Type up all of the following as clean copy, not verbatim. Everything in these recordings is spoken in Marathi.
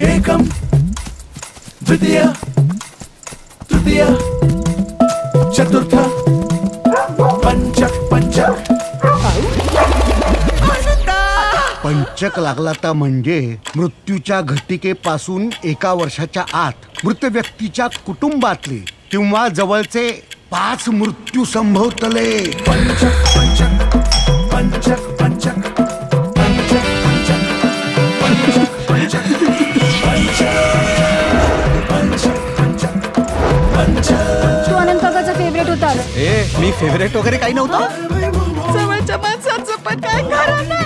एकम द्वितीय तृतीय चतुर्थ पंचक पंचक। पंचक लागला तर म्हणजे मृत्यूच्या घटिकेपासून 1 वर्षाच्या आत मृत व्यक्तीच्या कुटुंबातले किंवा जवळचे 5 मृत्यू संभवतले। पंचक पंचक पंचक पंचक पंचक पंचक पंचक पंचक पंचक। तू आनंद काकाचा फेवरेट होता। मी फेवरेट वगैरे काही नव्हतं। जवळच्या माणसाचं पण काय खरं नाही।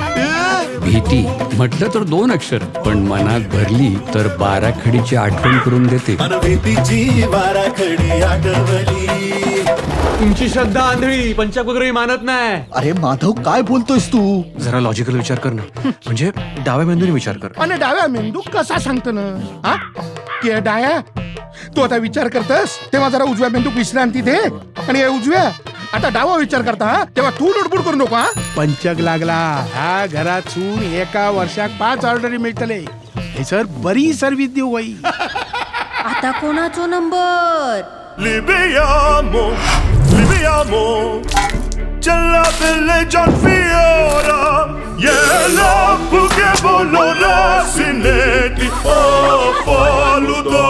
भीती म्हटलं तर 2 अक्षर, पण मनात भरली तर 12 खडीची आठवण करून देते। भीतीची 12 खडी आठवली। तुमची श्रद्धा आंधळी, पंचक वगैरे मानत नाही। अरे माधव, काय बोलतोयस तू? जरा लॉजिकल विचार कर ना, म्हणजे डाव्या मेंदूने विचार कर। आणि डाव्या मेंदू कसा सांगतो ना? हा की डाया तू आता विचार करतस तेव्हा जरा उजव्या मेंदूक विश्रांती दे, आणि उजव्या आता डावा विचार करता तेव्हा तू लुडबुड करू नको। पंचक लागला ह्या घरातून 1 वर्षाक 5 ऑर्डरी मिळतले। हे सर बरी सर्विस देऊ बाई। आता कोणाचो number? Libiamo, libiamo, c'è la bella Gian Fiora, gliela che volona sinetti, oh faludo.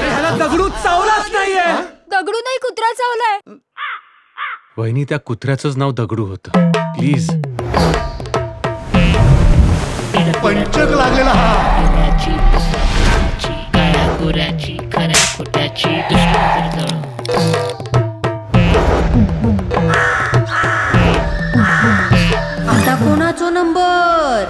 ह्याला दगडू चावलाच नाहीये। दगडू नाही, कुत्रा चावलाय। वहिनी, त्या कुत्र्याचंच नाव दगडू होतं। प्लीज। पंचक लागलेला हा। काळ्या गोऱ्याची खऱ्या खोट्याची आता कोणाचो नंबर?